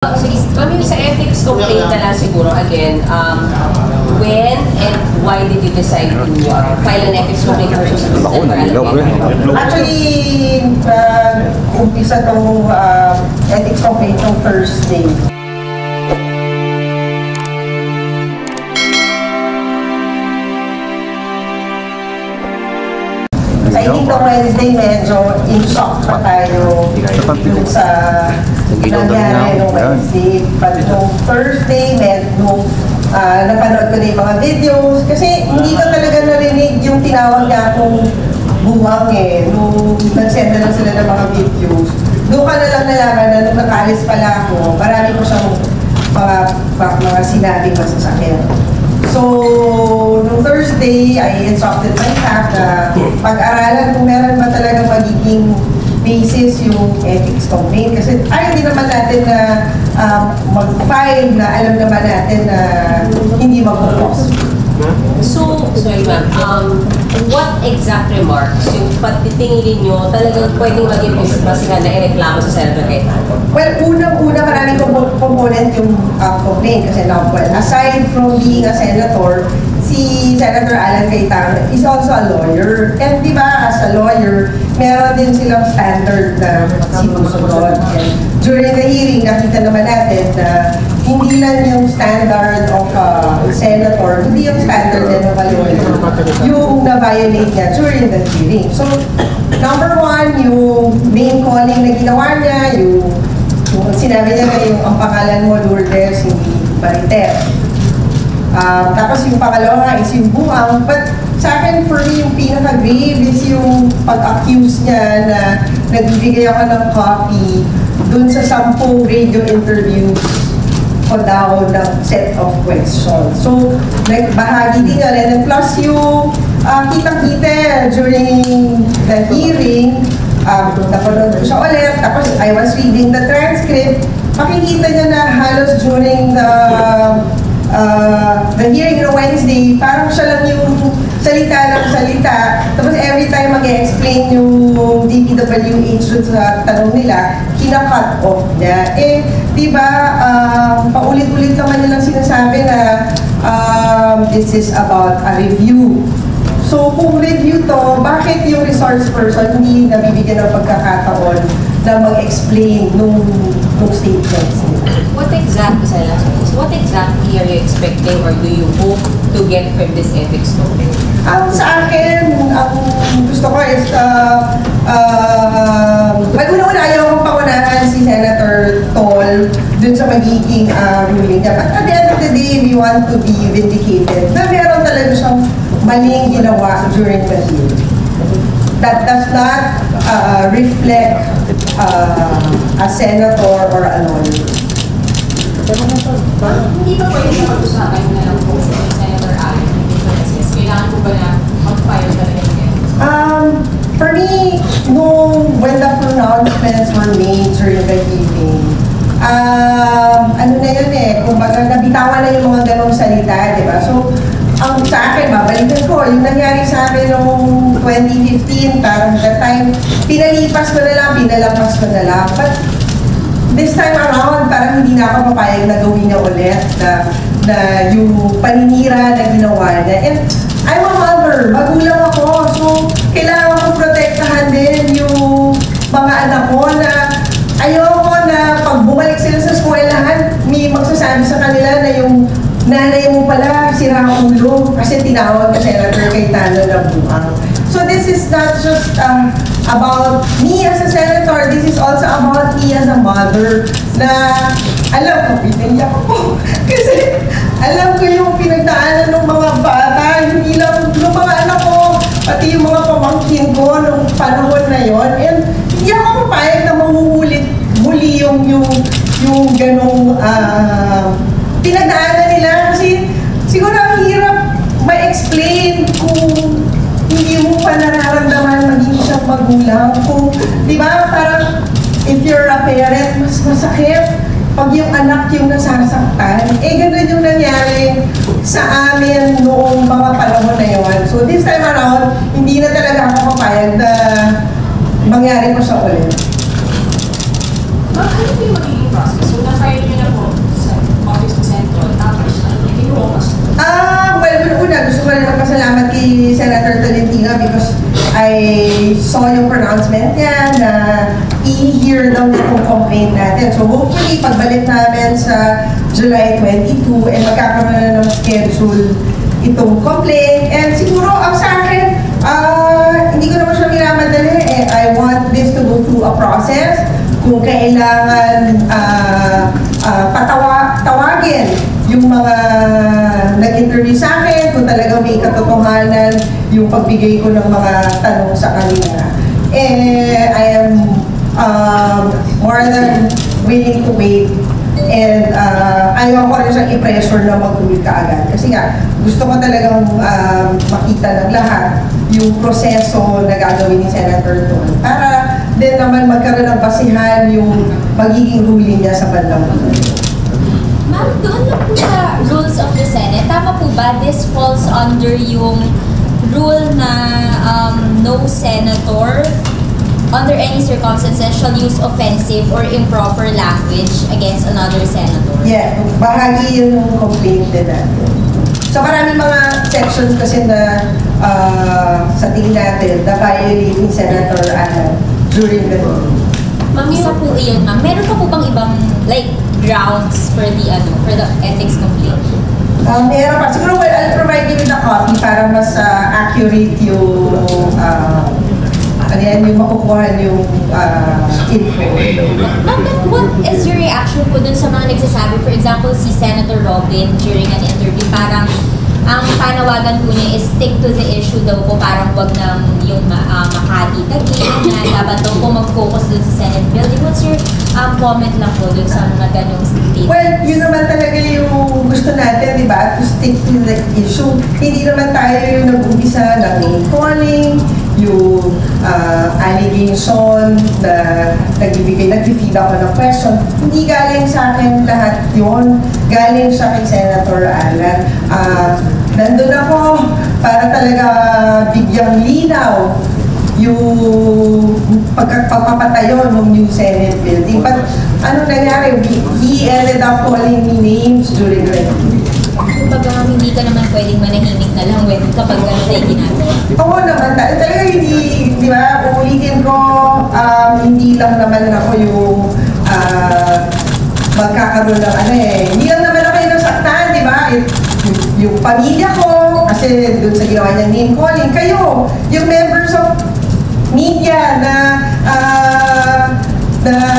Kami sa ethics complaint na lang siguro again, when and why did you decide to file an ethics complaint versus Actually, umpisa itong ethics complaint ng Thursday. I think nung Wednesday medyo in-shock pa tayo dun sa nangyari nung Wednesday. But nung Thursday, nung napanood ko na yung mga videos, kasi hindi ko talaga narinig yung tinawag niya akong buwang nung nag-send na lang sila ng mga videos. Doon ka na lang nalaman na nung nakalis pala ako, marami ko siyang mga sinabing masasakit. So, nung Thursday, I instructed my staff na pag-aralan kung meron ba talaga magiging basis yung ethics complaint. Kasi ayaw din naman natin na mag-file na alam naman natin na hindi mag-cause. So, sorry ma'am, what exact remarks yung patitingin nyo talagang pwedeng maging basihan na ireklamo sa Senator Cayetano? Well, unang-una maraming component yung complaint kasi now, well, aside from being a senator, si Senator Alan Cayetano is also a lawyer. And di ba, as a lawyer, meron din silang standard na sinusunod. And during the hearing, nakita naman natin na hindi lang yung standard of a senator, hindi yung standard din of a lawyer, yung na-violate niya during the hearing. So, number one, yung name calling na ginawa niya, yung sinabi niya na yung ang pangalan mo, Lourdes, hindi Marites. Tapos yung pangalawa is yung buang. But sa akin, for me, yung pinaka-grave is yung pag-accuse niya na nagbibigay ako ng copy dun sa 10 radio interviews ko daw ng set of questions. So, bahagi din nga rin. And plus yung kitang-kita during the hearing, napanood ko siya ulit, tapos I was reading the transcript, makikita niya na halos during the hearing on Wednesday, parang siya lang yung salita ng salita. Tapos every time mag-explain yung DPWH sa tanong nila, kina-cut off niya. Eh, di ba, paulit-ulit naman nilang sinasabi na this is about a review. So, kung review to, bakit yung resource person hindi nabibigyan ng pagkakataon na mag-explain nung statements nila? What exactly are you expecting or do you hope to get from this ethics complaint? Sa akin, ang gusto ko is, una-una ayaw kong pangunahan si Senator Tol dun sa magiging ruling niya. But at the end of the day, we want to be vindicated na meron talaga siyang maling ginawa during the hearing. That does not reflect a senator or a lawyer. Hindi ba pwede na pag-usapan na lang po sa Senator Alan Cayetano? Kailangan po ba na mag-file talaga yan? For me, when the pronouncements were made during the hearing, ano na yun kumbaga nabitawan na yung mga ganong salita, di ba? So, ang sa akin, babalikan ko, yung nangyari sa amin noong 2015, parang that time, pinalipas ko na lang, pinalapas ko na lang. But this time around, parang hindi na ako papayag na gawin niya ulit na yung paninira na ginawa niya. And I'm a mother, magulang ako, so kailangan ko protektahan din yung mga anak ko na ayoko na pag bumalik sila sa eskwelahan, may magsasabi sa kanila na yung nanay mo pala, sira ulo, kasi tinawag ka Senator Cayetano ng buang. So this is not just about me as a senator, this is also about me as a mother na alam ko, pinaiyak ako. Kasi alam ko yung pinagdaanan ng mga bata, hindi lang ng mga anak ko, pati yung mga pamangkin ko nung panahon na yon. And hindi ako papayag na manguulit muli yung ganong pinagdaanan nila kasi siguro ang hirap ma-explain kung hindi mo pa nararamdaman maging siyang magulang. Kung, di ba, parang if you're a parent, mas masakit pag yung anak yung nasasaktan. Eh, ganun yung nangyari sa amin noong mga panahon na yun. So this time around, hindi na talaga ako papayag na mangyari pa siya ulit. Ano po yung magiging process? So, na-file nyo saw yung pronouncement niya na i-hear daw itong complaint natin. So hopefully, pagbalik namin sa July 22, magkakaroon na ng schedule itong complaint. And siguro, ang sa akin, hindi ko naman siya minamadali. I want this to go through a process. Kung kailangan tawagin yung mga nag-interview sa akin, kung talagang may katotohanan yung pagbigay ko ng mga tanong sa kanila. I am more than willing to wait. And ayaw ko rin siyang i-pressure na mag-tuloy ka agad. Kasi nga, gusto ko talagang makita ng lahat yung proseso na gagawin ni Senator Ton. Para din naman magkaroon ng basihan yung magiging ruling niya sa bandang huli. Ma'am, doon lang po sa rules of the Senate, tama po ba this falls under yung rule na no senator under any circumstances shall use offensive or improper language against another senator? Yeah, bahagi yun yung complaint din natin. So maraming mga sections kasi na sa tingin natin na violate ni Senator Ana during the hearing. Ma'am, isa po iyon, ma'am. Meron pa po bang ibang like grounds for the ethics complaint? Meron pa. Siguro I'll provide you with a copy para mas accurate yung yung makukuha yung info. Ma'am, but what is your reaction po dun sa mga nagsasabi? For example, si Senator Robin during an interview, parang ang panawagan po niya is stick to the issue daw po, parang wag nang yung makati-tagin, na dapat daw po mag-focus dun sa Senate building. What's your comment lang po dun sa mga ganong statements? Well, yun naman talaga yung gusto natin, di ba? To stick to the issue. Hindi naman tayo yung nag-umpisa ng name calling, yung allegation na nag-feed ako ng question. Hindi galing sa akin lahat yun. Galing sa kay Senator Alan. Nandun ako para talaga bigyang linaw yung pagpapatayo ng new Senate building. But ano nangyari? He ended up calling me names during the meeting. Kumbaga, hindi ka naman pwedeng manahimik na lang kapag gano'n tayo ginagawa. Oo naman, talaga hindi, di ba, uulitin ko, hindi lang naman ako yung magkakaroon ng hindi lang naman ako yung nasaktan, di ba? Yung pamilya ko, kasi dun sa ginawa niyang name calling, kayo, yung members of media na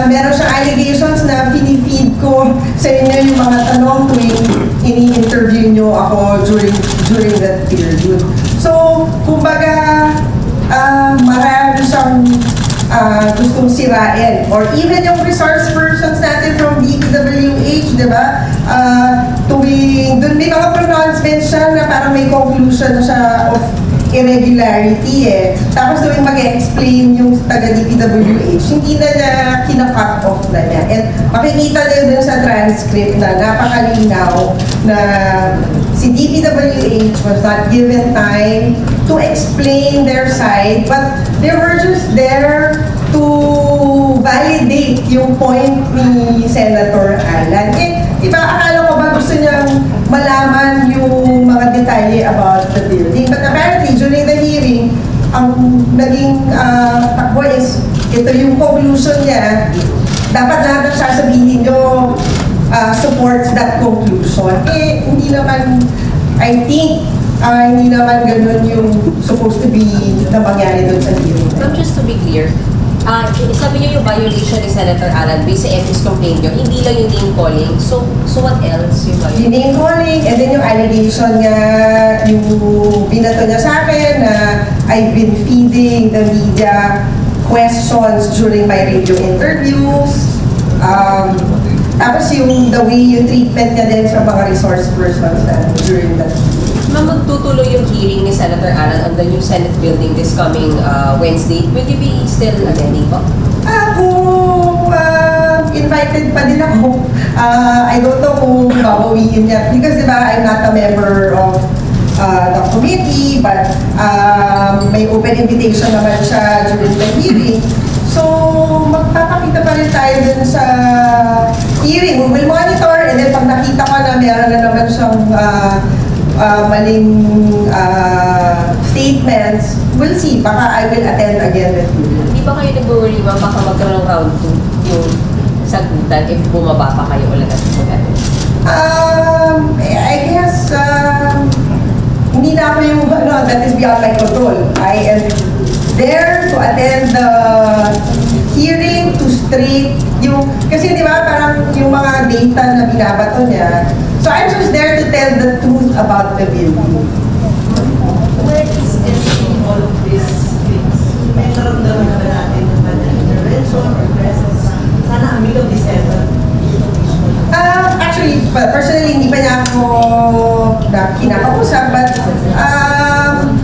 meron siyang allegations na pinifeed ko sa inyo yung mga tanong tuwing ini-interview nyo ako during that period. So, kumbaga, marami siyang gustong sirain. Or even yung resource persons natin from DPWH, di ba? Doon may mga pronouncements siya na parang may conclusion na siya of irregularity Tapos tuwing mag-explain yung taga-DPWH, hindi na niya kina-cut off na niya. And makikita niyo dun sa transcript na napakalinaw na si DPWH was not given time to explain their side, but they were just there to validate yung point ni Senator Alan. Diba, akala ko ba gusto niyang malaman yung mga detalye about the building. But apparently, during the hearing, ang naging takbo is, ito yung conclusion niya, dapat lahat ng sasabihin nyo supports that conclusion. Hindi naman, I think, hindi naman ganun yung supposed to be na mangyari doon sa hearing. Ma'am, just to be clear, sabi niyo yung violation ni Senator Alan based sa ethics complaint niyo, hindi lang yung name calling. So what else yung violation? Yung name calling, and then yung allegation niya, yung binato niya sa akin na I've been feeding the media questions during my radio interviews. Tapos yung the way yung treatment niya din sa mga resource persons during that. Ma'am, magtutuloy yung hearing ni Senator Alan on the new Senate building this coming Wednesday. Will you be still attending po? Kung invited pa din ako, I don't know kung babawiin niya. Because diba, I'm not a member of the committee, but may open invitation naman siya during the hearing. So, magpapakita pa rin tayo dun sa hearing. We will monitor, and then pag nakita ko na meron na naman siyang maling statements, we'll see. Baka I will attend again with you. Hindi ba kayo nag-worry ma'am, baka magkaroon ng round 2 yung sagutan if bumaba pa kayo ulit at sagutan? I guess, hindi na ako yung, that is beyond my control. I am there to attend the hearing, to straight yung, kasi di ba parang yung mga data na binabato niya. So I'm just there to tell the truth about the bill. Where is ending all of these things? May naramdaman na ba natin ng intervention or presence? Sana ang middle of December. Actually, personally, hindi pa niya ako kinakausap, but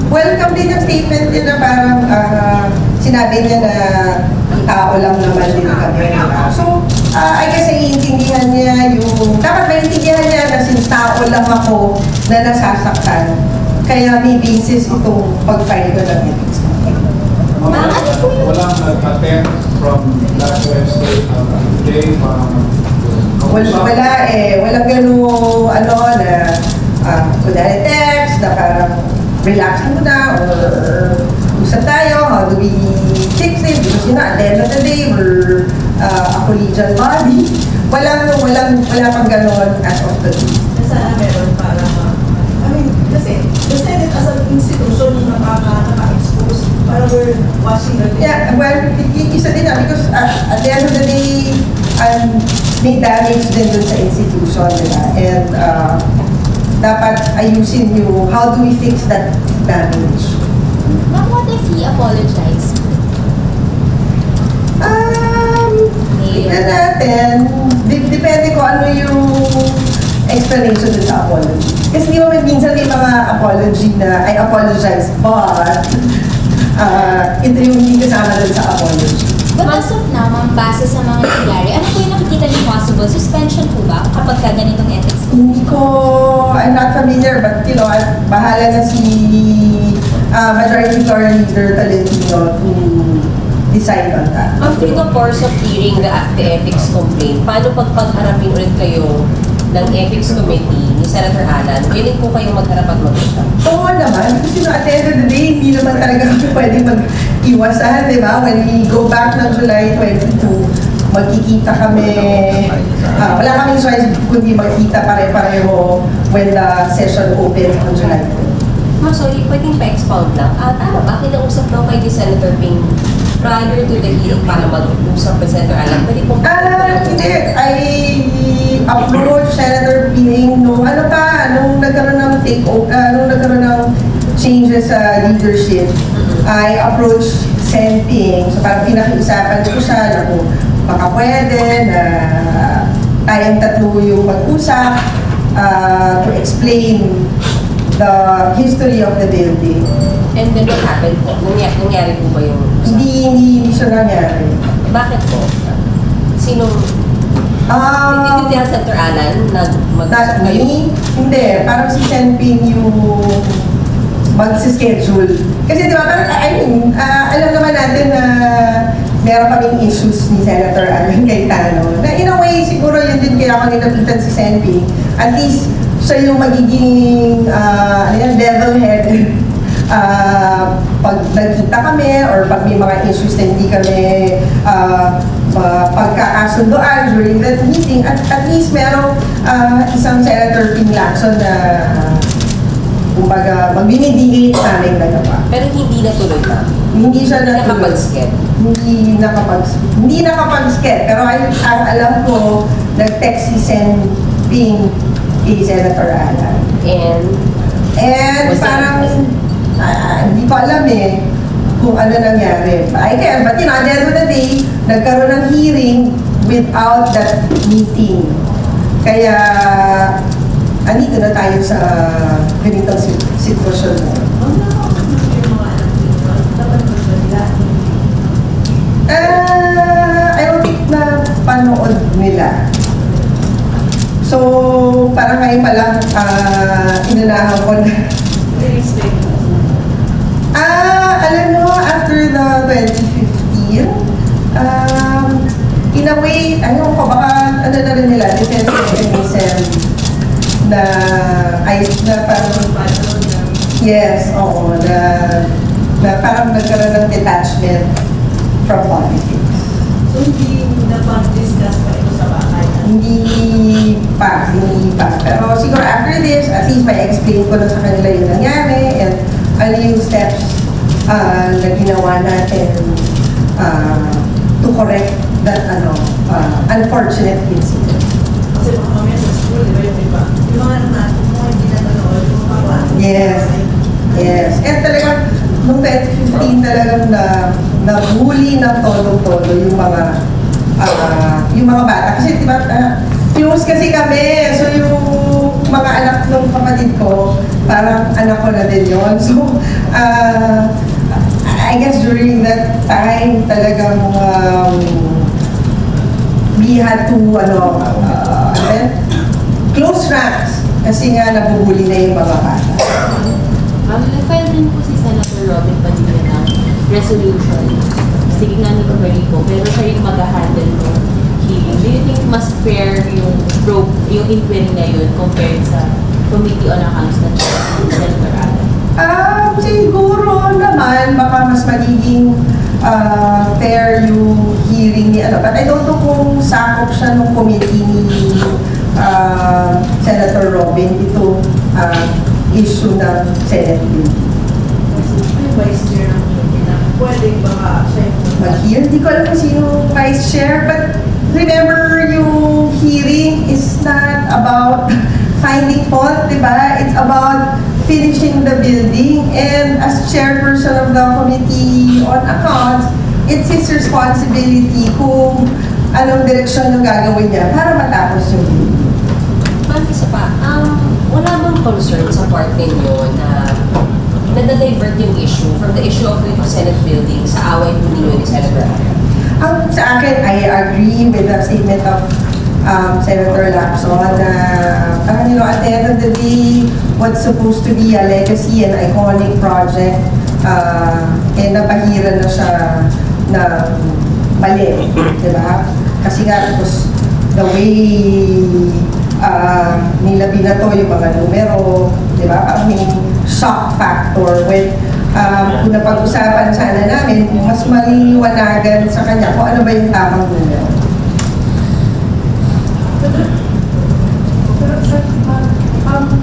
welcome din yung statement niya na parang sinabi niya na tao lang naman din kami. So, I guess naiintindihan niya yung, dapat naiintindihan niya na since tao lang ako na nasasaktan, kaya may basis itong pag-file ko ng ethics. Walang nag-attend from last Wednesday today, Wala eh. Walang gano'ng kunwari text na parang relax muna or usap tayo, how do we fix it? Because at the end of the day, we're a collegial body. Wala pang gano'n as of today. Sana meron para kasi the Senate as an institution nakaka-expose para we're watching the Yeah, well, isa din because at the end of the day, may damage din dun sa institution nila. And dapat ayusin yung how do we fix that damage. Ma'am, what if he apologized? Tignan natin. Depende ko ano yung explanation dun sa apology. Kasi di ba minsan may mga apology na I apologize, but ito yung hindi kasama dun sa apology. But as of now, ma'am, base sa mga nangyari, ano po yung nakikita niyo possible? Suspension po ba kapag ka ganitong ethics? Hindi ko, I'm not familiar, but bahala na si Majority Floor Leader Tolentino to decide on that. Through the course of hearing the ethics complaint, paano pagharapin ulit kayo ng ethics committee ni Senator Alan? Willing po kayong magharap at mag-usap? Oo naman, kasi at the end of the day, hindi naman talaga kami pwede mag-iwasan, di ba? When we go back ng July 22, magkikita kami, wala kaming choice kundi magkita pare-pareho when the session opens on July 22. Ma'am, sorry, pwedeng pa-expound lang. Tama ba? Kinausap daw kay Senator Ping prior to the hearing para mag-usap with Senator Alan. Pwede po Hindi. I approached Senator Ping nung nagkaroon ng nung nagkaroon ng changes sa leadership. I approached Sen Ping. So parang pinakiusapan ko siya na kung baka pwede na tayong tatlo yung mag-usap to explain the history of the building. And then what happened po? Nangyari po ba yung usap? Hindi siya nangyari. Bakit po? Sinong... Hindi niya Senator Alan Not me. Hindi. Parang si Sen Ping yung mag-schedule. Kasi di ba, parang, alam naman natin na meron kaming issues ni Senator Alan Cayetano. Na in a way, siguro yun din kaya ako nilapitan si Sen Ping. At least, siya yung magiging level-headed pag nagkita kami or pag may mga issues na hindi kami pagkakasundoan during that meeting, at least merong isang Senator Ping Lacson na kumbaga mag-mediate namin nagawa. Pero hindi natuloy na. Hindi siya nakapag-sked. Hindi nakapag-sked. Pero ang alam ko, nag-text si Sen Ping kay Senator Alan. And parang hindi ko alam kung ano nangyari. But at the end of the day, nagkaroon ng hearing without that meeting. Kaya, andito na tayo sa ganitong sitwasyon mo. I don't think na panood nila. So, parang ngayon pa lang, inunahan ko na. Alam mo, after the 2015, in a way, ano ko, baka ano na rin nila, defense mechanism na parang, yes, oo, na na parang nagkaroon ng detachment from politics. So, hindi napag-discuss pa ito sa bahay. Hindi pa. Pero siguro after this, at least may explain ko na sa kanila yung nangyari and ano yung steps na ginawa natin to correct that unfortunate incident. Kasi mga kami sa school, di ba yung iba? Yung mga anak mo, hindi na nanood, yung mga bata. Yes. And talagang, nung 2015 talagang nabuli ng todo-todo yung mga bata. Kasi diba, close kasi kami. So yung mga anak ng kapatid ko, parang anak ko na din yun. So, I guess during that time, talagang we had to, close ranks. Kasi nga, nabubuli na yung mga bata. Nag-file din po si Senator Robin Padilla ng resolution. Sige nga ni Roberto, pero siya yung mag-handle ng hearing. Do you think mas fair yung inquiry na yun compared sa Committee on Accounts na Senator Adam? Siguro naman, baka mas magiging fair yung hearing ni But I don't know kung sakop siya ng committee ni Senator Robin itong issue ng Senate bill. Yung vice chair ng committee na pwedeng baka siya yung Mag-hear, hindi ko alam kung sino vice chair, but remember yung hearing is not about finding fault, di ba? It's about finishing the building, and as chairperson of the Committee on Accounts, it's his responsibility kung anong direksyon yung gagawin niya para matapos yung building. Ma'am, isa pa, wala bang concern sa part ninyo na nadadivert yung issue from the issue of the Senate building sa away po ninyo ni Senator Adam? Sa akin, I agree with the statement of Senator Lacson na parang, at the end of the day, what's supposed to be a legacy and iconic project, napahira na siya ng mali, di ba? Kasi nga, the way nila binato yung mga numero, di ba? Parang may shock factor when kung napag-usapan sana namin, mas maliliwanagan sa kanya kung ano ba yung tamang numero.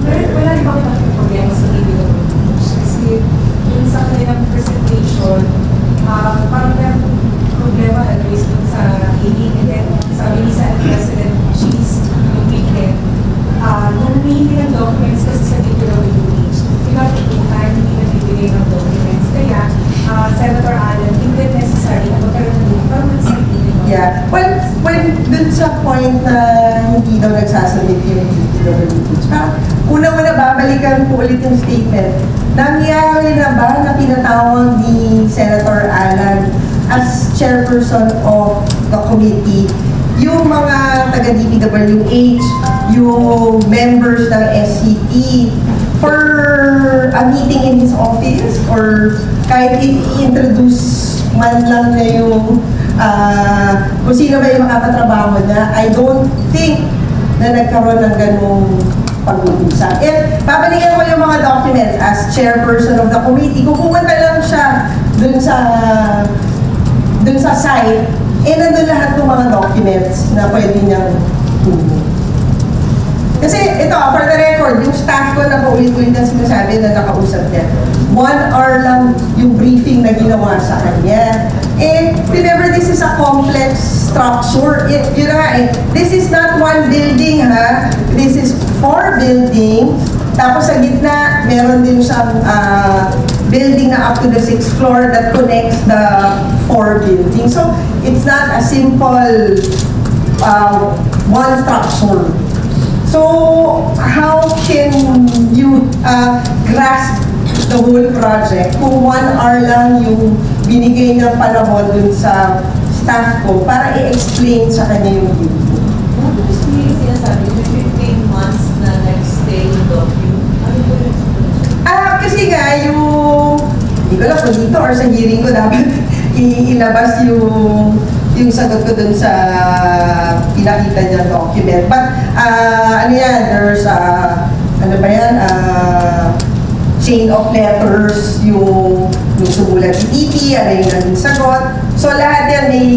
Pero wala rin bakit natin problema sa video. Kasi yung sa kanilang presentation, parang may problema at least dun sa hearing. And then sabi ni Senate President, she's yung weekend. Nung humihingi ng documents kasi sa video ng UH, pinapagpuntahan, hindi na bibigay ng documents. Kaya, Senator Allen, hindi necessary na magkaroon ng dito para mag-submit. Yeah. Well, when dun sa point na hindi daw nagsasubmit yung DPWH, parang una-una babalikan ko ulit yung statement. Nangyari na ba na pinatawag ni Senator Alan as chairperson of the committee yung mga taga-DPWH, yung members ng SCT for a meeting in his office or kahit i-introduce man lang na yung kung sino ba yung makapatrabaho niya, I don't think na nagkaroon ng ganung pag-uusap. And babalikan ko yung mga documents as chairperson of the committee. Kung pumunta lang siya dun sa site, nandun lahat ng mga documents na pwede niyang kunin. Kasi ito, for the record, yung staff ko na paulit-ulit na sinasabi na nakausap niya, 1 hour lang yung briefing na ginawa sa kanya. Remember, this is a complex structure. This is not one building, ha? This is 4 buildings. Tapos sa gitna, meron din siyang building na up to the 6th floor that connects the 4 buildings. So, it's not a simple one structure. So, how can you grasp the whole project kung 1 hour lang yung binigay ng panahon dun sa staff ko para i-explain sa kanya yung video? gusto niyo yung sinasabi, 15 months na nag-stay yung document. Ano po yun? Kasi nga yung, hindi ko lang kung dito or sa hearing ko dapat ilabas yung sagot ko dun sa pinakita niyang document. But, there's chain of letters, yung nung sumulat si TP, ano yung naging sagot. So lahat yan may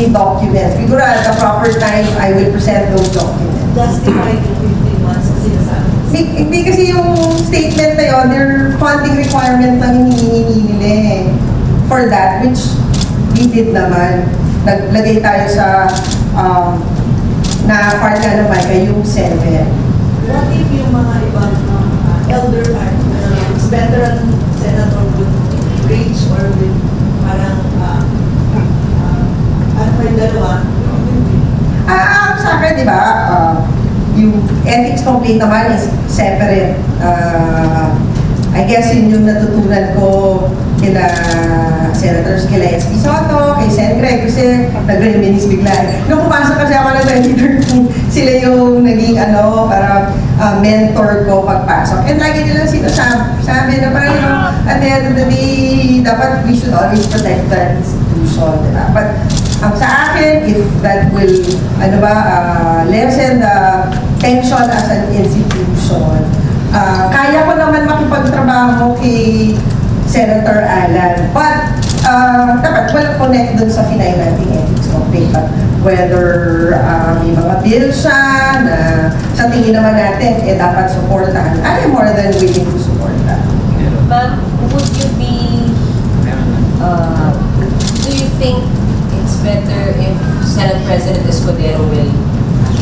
documents. Siguro at the proper time, I will present those documents. Justify yung 15 months na sinasabi. Hindi kasi yung statement na yun, their funding requirement lang hinihingi nila eh. For that, which we did naman. Naglagay tayo sa na part na naman yung 7. What if yung mga ibang elder veteran senator would reach or with parang ano pa yung dalawa? Sa akin, di ba, yung ethics complaint naman is separate. I guess yun yung natutunan ko kila Senators, kila SP Soto, kay Sen Greg, kasi nag-reminisce bigla. Nung pumasok kasi ako ng 2013, sila yung naging parang mentor ko pagpasok. And lagi nila sinasabi na parang, at the end of the day, dapat we should always protect the institution. Diba? But sa akin, if that will, lessen the tension as an institution, kaya ko naman makipagtrabaho kay Senator Alan. But, dapat walang connect dun sa final nating ethics complaint. But whether may mga bill siya na sa tingin naman natin, dapat supportahan. I am more than willing to support that. Ma'am, would you be, do you think it's better if Senate President Escudero will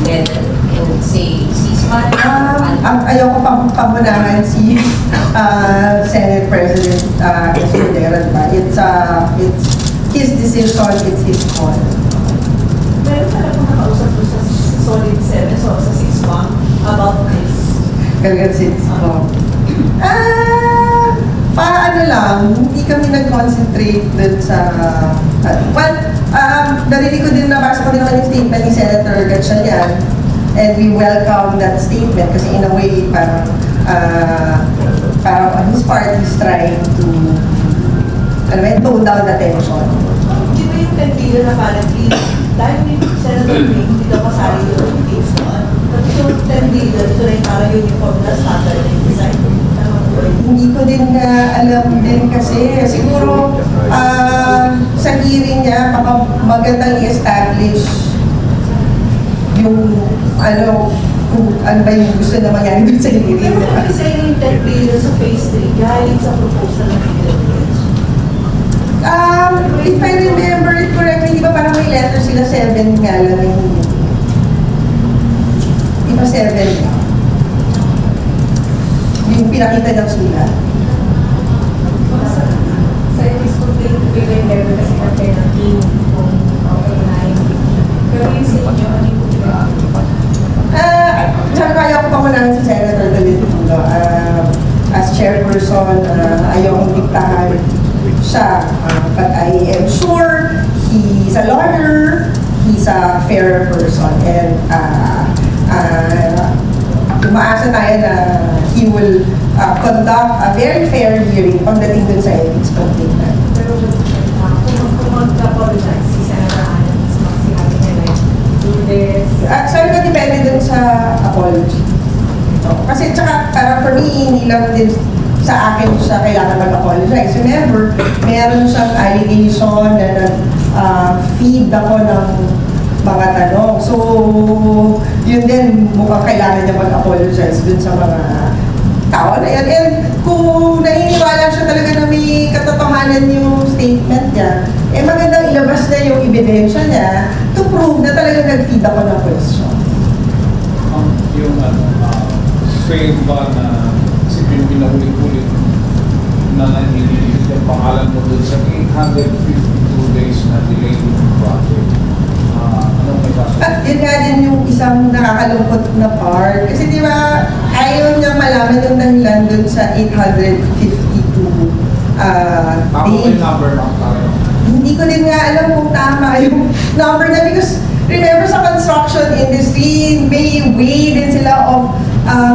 letter and say ceasefire? Ayoko pang pamunahan si Senate President Escudero, diba? It's his decision, it's his call. Meron pala kung nakausap ko sa Solid 7, so sa 6 about this. Kagad since, paano lang, hindi kami nag-concentrate dun sa, narinig ko din, nabasa ko din naman yung statement ni Senator Gatchalian, and we welcome that statement kasi in a way, parang on his part, he's trying to, tone down the tension. Di ba yung 10 billion apparently, dahil ni Senator Ring, hindi daw kasali yung case doon. Pati yung 10 billion, ito na yung parang uniform na standard na yung design. Hindi ko din alam din kasi siguro sa hearing niya baka magandang i-establish yung kung ano ba yung gusto na mangyari dun sa hearing. Pero kung design yung 10 billion sa phase 3, galing sa proposal ng Philippines. If I remember it correctly, di ba parang may letter sila 7 nga lang yung hindi. Di ba 7 yung pinakita ng sulat. Sa ethics complaint, bigay level kasi na penalty kung okay. Pero yung sa inyo, ano yung Tsaka kaya ko pa muna si Senator Tolentino. As chairperson, ayokong diktahan siya. But I am sure he's a lawyer, he's a fair person, and umaasa tayo na he will conduct a very fair hearing pagdating dun sa ethics complaint na. Pero kung mag-apologize si Senator Alan, sinabi niya like, do this. Sabi ko, depende dun sa apology. Kasi tsaka, parang for me, hindi lang din sa akin siya kailangan mag-apologize. Remember, meron siyang allegation na nag-feed ako ng mga tanong. So, yun din, mukhang kailangan niya mag-apologize dun sa mga tao na yan. And kung naniniwala siya talaga na may katotohanan yung statement niya, magandang ilabas na yung ebidensya niya to prove na talaga nag-feed ako ng question. Yung fail ba na kasi pinaulit-ulit na nanililit yung pangalan mo doon sa 852 days na delay yung project. Anong may kaso? At yun nga din yung isang nakakalungkot na part. Kasi di ba, ayaw niya malaman yung dahilan dun sa 852 Tama days. yung number ng tayo. Hindi ko din nga alam kung tama yung number na because remember sa construction industry, may way din sila of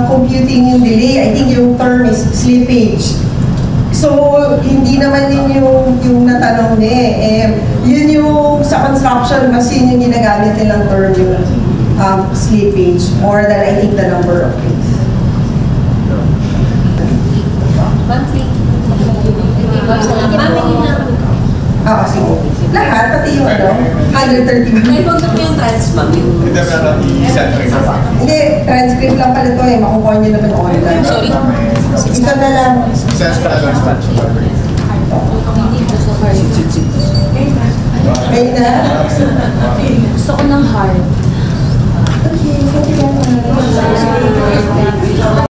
computing yung delay. I think yung term is slippage. So, hindi naman yun yung natanong niya yun yung sa construction, mas yun yung ginagamit nilang term yung slippage more than I think the number of days. Ma'am, Lahat, pati yung ano, 130 Dahil million. wag na po yung trans ma'am, yung... Hindi pero i-set rin sa fact. Hindi, transcript lang pala to eh. Makukuha niyo naman online. Sorry. Ito na lang. Sense pa lang sa Hindi ko sa card. May na. Gusto ko ng heart. Okay, thank you very much.